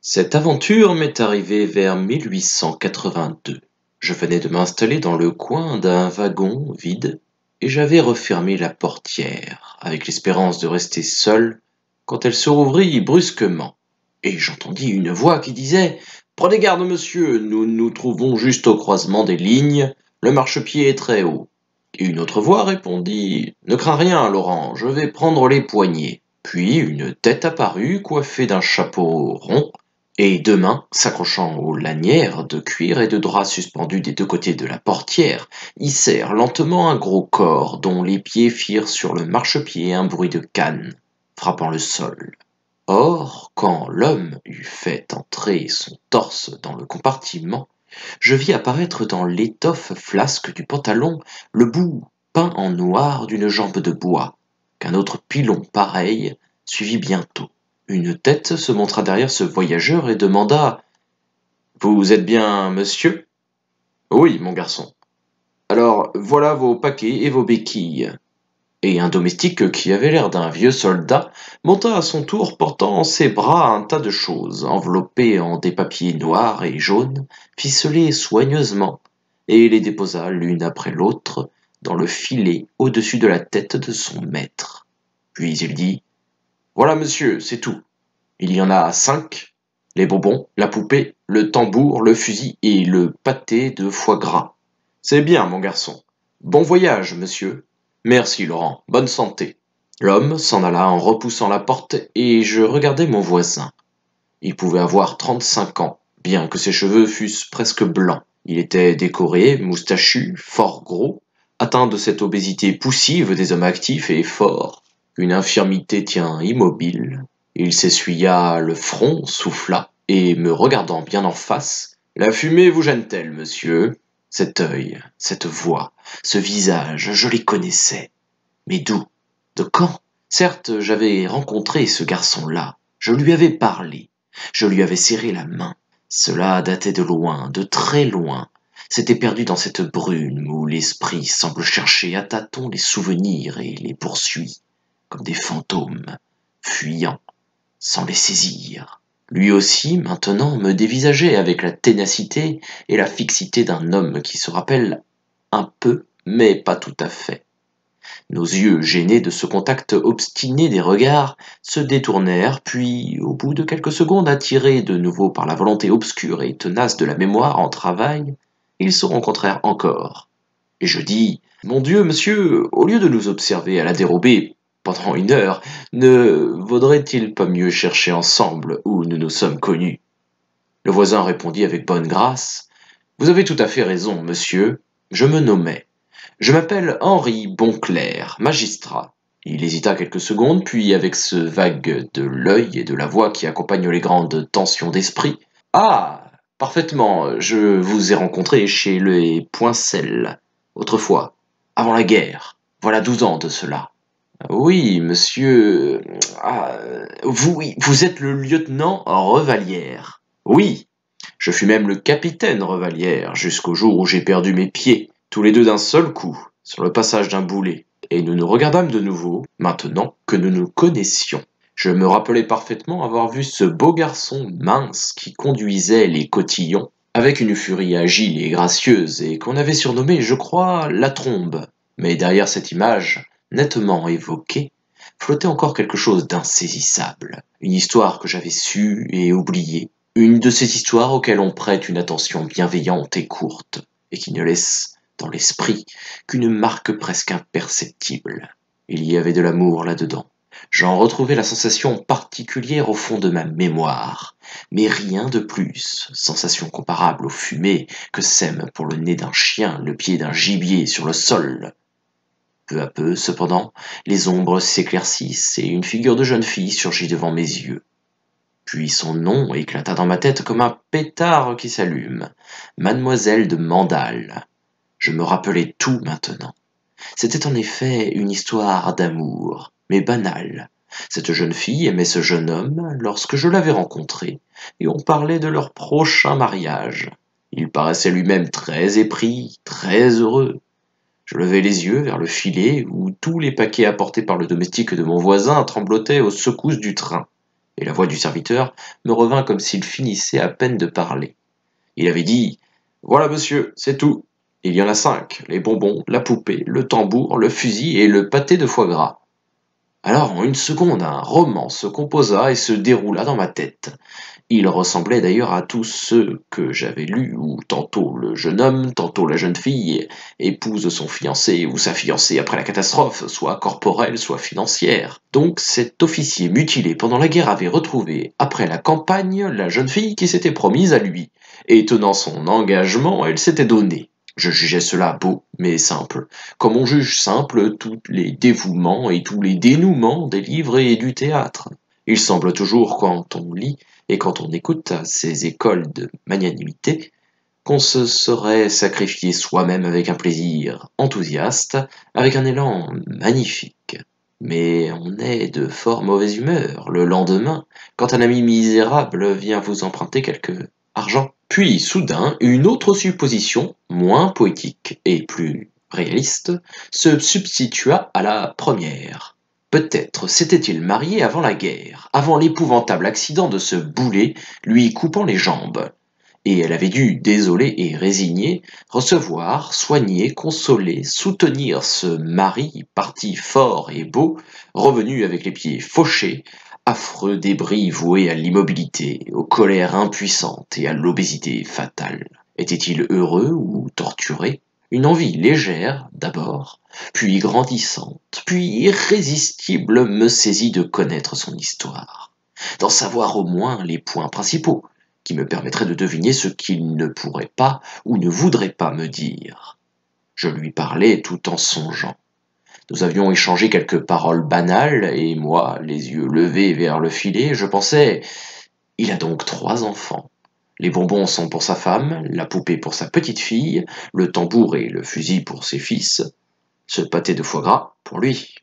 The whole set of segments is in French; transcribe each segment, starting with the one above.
Cette aventure m'est arrivée vers 1882. Je venais de m'installer dans le coin d'un wagon vide et j'avais refermé la portière, avec l'espérance de rester seul, quand elle se rouvrit brusquement. Et j'entendis une voix qui disait: Prenez garde, monsieur, nous nous trouvons juste au croisement des lignes, le marchepied est très haut. Et une autre voix répondit: Ne crains rien, Laurent, je vais prendre les poignées. Puis une tête apparut, coiffée d'un chapeau rond, et deux mains, s'accrochant aux lanières de cuir et de drap suspendues des deux côtés de la portière, hissèrent lentement un gros corps dont les pieds firent sur le marchepied un bruit de canne, frappant le sol. Or, quand l'homme eut fait entrer son torse dans le compartiment, je vis apparaître dans l'étoffe flasque du pantalon le bout peint en noir d'une jambe de bois, qu'un autre pilon pareil suivit bientôt. Une tête se montra derrière ce voyageur et demanda: Vous êtes bien monsieur? Oui, mon garçon. Alors, voilà vos paquets et vos béquilles. Et un domestique qui avait l'air d'un vieux soldat monta à son tour portant en ses bras un tas de choses enveloppées en des papiers noirs et jaunes, ficelés soigneusement, et les déposa l'une après l'autre dans le filet au-dessus de la tête de son maître. Puis il dit: Voilà, monsieur, c'est tout. Il y en a 5: les bonbons, la poupée, le tambour, le fusil et le pâté de foie gras. C'est bien, mon garçon. Bon voyage, monsieur. Merci, Laurent. Bonne santé. L'homme s'en alla en repoussant la porte et je regardai mon voisin. Il pouvait avoir 35 ans, bien que ses cheveux fussent presque blancs. Il était décoré, moustachu, fort gros, atteint de cette obésité poussive des hommes actifs et forts qu'une infirmité tient immobile. Il s'essuya le front, souffla, et me regardant bien en face: La fumée vous gêne-t-elle, monsieur? Cet œil, cette voix, ce visage, je les connaissais. Mais d'où? De quand? Certes, j'avais rencontré ce garçon-là. Je lui avais parlé. Je lui avais serré la main. Cela datait de loin, de très loin. C'était perdu dans cette brume où l'esprit semble chercher à tâtons les souvenirs et les poursuit, comme des fantômes, fuyant, sans les saisir. Lui aussi, maintenant, me dévisageait avec la ténacité et la fixité d'un homme qui se rappelle un peu, mais pas tout à fait. Nos yeux, gênés de ce contact obstiné des regards, se détournèrent, puis, au bout de quelques secondes, attirés de nouveau par la volonté obscure et tenace de la mémoire en travail, ils se rencontrèrent encore. Et je dis: Mon Dieu, monsieur, au lieu de nous observer à la dérobée pendant 1 heure, ne vaudrait-il pas mieux chercher ensemble où nous nous sommes connus? Le voisin répondit avec bonne grâce: Vous avez tout à fait raison, monsieur. Je me nommais. Je m'appelle Henri Bonclair, magistrat. Il hésita quelques secondes, puis, avec ce vague de l'œil et de la voix qui accompagnent les grandes tensions d'esprit: Ah, parfaitement, je vous ai rencontré chez les Poincels, autrefois, avant la guerre. Voilà 12 ans de cela. Oui, monsieur. Ah, vous êtes le lieutenant Revalière. Oui, je fus même le capitaine Revalière, jusqu'au jour où j'ai perdu mes pieds, tous les deux d'un seul coup, sur le passage d'un boulet, et nous nous regardâmes de nouveau, maintenant que nous nous connaissions. Je me rappelais parfaitement avoir vu ce beau garçon mince qui conduisait les cotillons, avec une furie agile et gracieuse, et qu'on avait surnommé, je crois, la Trombe. Mais derrière cette image, nettement évoquée, flottait encore quelque chose d'insaisissable, une histoire que j'avais sue et oubliée, une de ces histoires auxquelles on prête une attention bienveillante et courte, et qui ne laissent dans l'esprit qu'une marque presque imperceptible. Il y avait de l'amour là-dedans. J'en retrouvais la sensation particulière au fond de ma mémoire, mais rien de plus, sensation comparable aux fumées que sème pour le nez d'un chien le pied d'un gibier sur le sol. Peu à peu, cependant, les ombres s'éclaircissent et une figure de jeune fille surgit devant mes yeux. Puis son nom éclata dans ma tête comme un pétard qui s'allume: Mademoiselle de Mandal. Je me rappelais tout maintenant. C'était en effet une histoire d'amour, mais banale. Cette jeune fille aimait ce jeune homme lorsque je l'avais rencontré, et on parlait de leur prochain mariage. Il paraissait lui-même très épris, très heureux. Je levai les yeux vers le filet où tous les paquets apportés par le domestique de mon voisin tremblotaient aux secousses du train, et la voix du serviteur me revint comme s'il finissait à peine de parler. Il avait dit « Voilà, monsieur, c'est tout. Il y en a 5, les bonbons, la poupée, le tambour, le fusil et le pâté de foie gras. » Alors, en une seconde, un roman se composa et se déroula dans ma tête. Il ressemblait d'ailleurs à tous ceux que j'avais lus, où tantôt le jeune homme, tantôt la jeune fille épouse son fiancé ou sa fiancée après la catastrophe, soit corporelle, soit financière. Donc cet officier mutilé pendant la guerre avait retrouvé, après la campagne, la jeune fille qui s'était promise à lui, et tenant son engagement, elle s'était donnée. Je jugeais cela beau, mais simple, comme on juge simple tous les dévouements et tous les dénouements des livres et du théâtre. Il semble toujours, quand on lit et quand on écoute à ces écoles de magnanimité, qu'on se serait sacrifié soi-même avec un plaisir enthousiaste, avec un élan magnifique. Mais on est de fort mauvaise humeur le lendemain, quand un ami misérable vient vous emprunter quelque argent. Puis, soudain, une autre supposition, moins poétique et plus réaliste, se substitua à la première. Peut-être s'était-il marié avant la guerre, avant l'épouvantable accident de ce boulet lui coupant les jambes, et elle avait dû, désolée et résignée, recevoir, soigner, consoler, soutenir ce mari parti fort et beau, revenu avec les pieds fauchés, affreux débris voué à l'immobilité, aux colères impuissantes et à l'obésité fatale. Était-il heureux ou torturé? Une envie légère, d'abord, puis grandissante, puis irrésistible me saisit de connaître son histoire, d'en savoir au moins les points principaux, qui me permettraient de deviner ce qu'il ne pourrait pas ou ne voudrait pas me dire. Je lui parlais tout en songeant. Nous avions échangé quelques paroles banales, et moi, les yeux levés vers le filet, je pensais « Il a donc 3 enfants. Les bonbons sont pour sa femme, la poupée pour sa petite fille, le tambour et le fusil pour ses fils, ce pâté de foie gras pour lui. »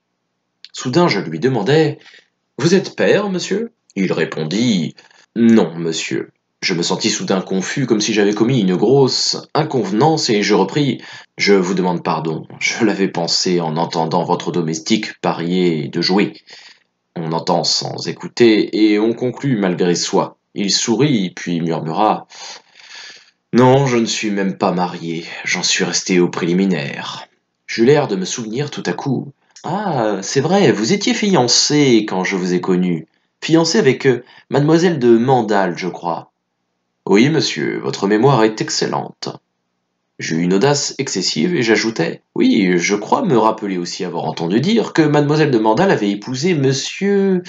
Soudain, je lui demandai « Vous êtes père, monsieur ?» Il répondit « Non, monsieur. » Je me sentis soudain confus, comme si j'avais commis une grosse inconvenance, et je repris « Je vous demande pardon, je l'avais pensé en entendant votre domestique parier de jouer. » On entend sans écouter, et on conclut malgré soi. Il sourit, puis murmura « Non, je ne suis même pas marié, j'en suis resté au préliminaire. » J'eus l'air de me souvenir tout à coup. « Ah, c'est vrai, vous étiez fiancé quand je vous ai connu. Fiancé avec mademoiselle de Mandal, je crois. » « Oui, monsieur, votre mémoire est excellente. » J'eus une audace excessive et j'ajoutai « Oui, je crois me rappeler aussi avoir entendu dire que mademoiselle de Mandal avait épousé monsieur...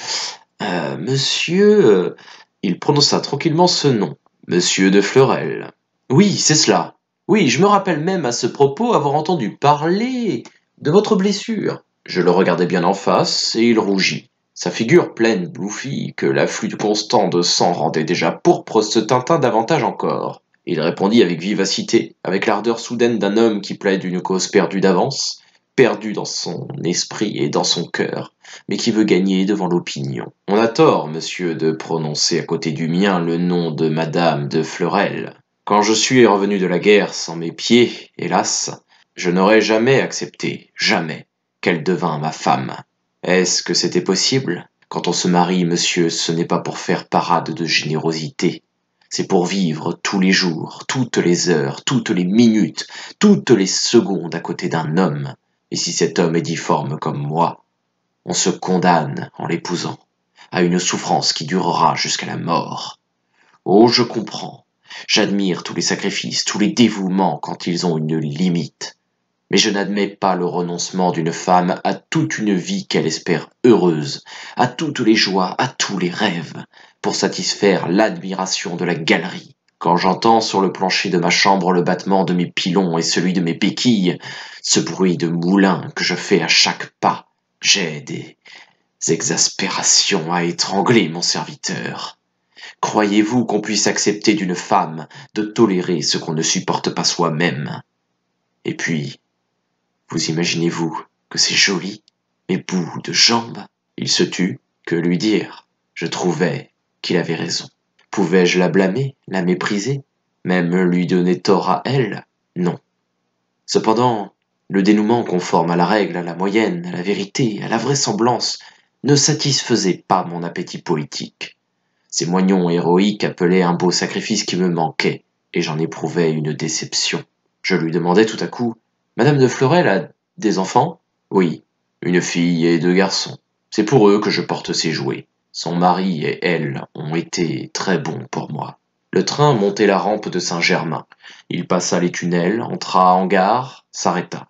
Il prononça tranquillement ce nom. Monsieur de Fleurel. « Oui, c'est cela. Oui, je me rappelle même à ce propos avoir entendu parler de votre blessure. » Je le regardai bien en face et il rougit. Sa figure pleine bouffie, que l'afflux constant de sang rendait déjà pourpre, se tinta davantage encore. Il répondit avec vivacité, avec l'ardeur soudaine d'un homme qui plaide une cause perdue d'avance, perdue dans son esprit et dans son cœur, mais qui veut gagner devant l'opinion. On a tort, monsieur, de prononcer à côté du mien le nom de madame de Fleurel. Quand je suis revenu de la guerre sans mes pieds, hélas, je n'aurais jamais accepté, jamais, qu'elle devînt ma femme. Est-ce que c'était possible? Quand on se marie, monsieur, ce n'est pas pour faire parade de générosité. C'est pour vivre tous les jours, toutes les heures, toutes les minutes, toutes les secondes à côté d'un homme. Et si cet homme est difforme comme moi, on se condamne, en l'épousant, à une souffrance qui durera jusqu'à la mort. Oh, je comprends. J'admire tous les sacrifices, tous les dévouements quand ils ont une limite. Mais je n'admets pas le renoncement d'une femme à toute une vie qu'elle espère heureuse, à toutes les joies, à tous les rêves, pour satisfaire l'admiration de la galerie. Quand j'entends sur le plancher de ma chambre le battement de mes pilons et celui de mes béquilles, ce bruit de moulin que je fais à chaque pas, j'ai des exaspérations à étrangler mon serviteur. Croyez-vous qu'on puisse accepter d'une femme de tolérer ce qu'on ne supporte pas soi-même? Et puis, vous imaginez-vous que c'est joli, mes bouts de jambes? Il se tut, que lui dire? Je trouvais qu'il avait raison. Pouvais-je la blâmer, la mépriser, même lui donner tort à elle? Non. Cependant, le dénouement conforme à la règle, à la moyenne, à la vérité, à la vraisemblance, ne satisfaisait pas mon appétit politique. Ces moignons héroïques appelaient un beau sacrifice qui me manquait, et j'en éprouvais une déception. Je lui demandai tout à coup: Madame de Fleurel a des enfants? Oui, une fille et 2 garçons. C'est pour eux que je porte ces jouets. Son mari et elle ont été très bons pour moi. Le train montait la rampe de Saint-Germain. Il passa les tunnels, entra en gare, s'arrêta.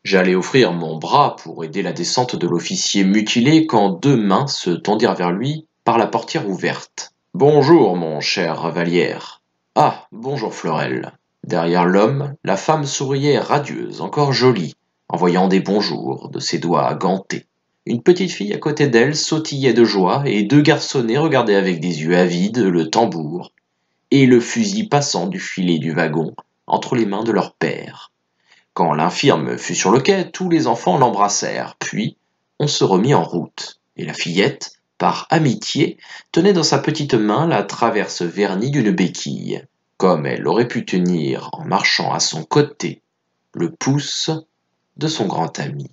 J'allais offrir mon bras pour aider la descente de l'officier mutilé quand 2 mains se tendirent vers lui par la portière ouverte. Bonjour, mon cher Vallière. Ah, bonjour Fleurel. Derrière l'homme, la femme souriait radieuse, encore jolie, envoyant des bonjours de ses doigts gantés. Une petite fille à côté d'elle sautillait de joie et 2 garçonnets regardaient avec des yeux avides le tambour et le fusil passant du filet du wagon entre les mains de leur père. Quand l'infirme fut sur le quai, tous les enfants l'embrassèrent, puis on se remit en route, et la fillette, par amitié, tenait dans sa petite main la traverse vernie d'une béquille, comme elle aurait pu tenir, en marchant à son côté, le pouce de son grand ami.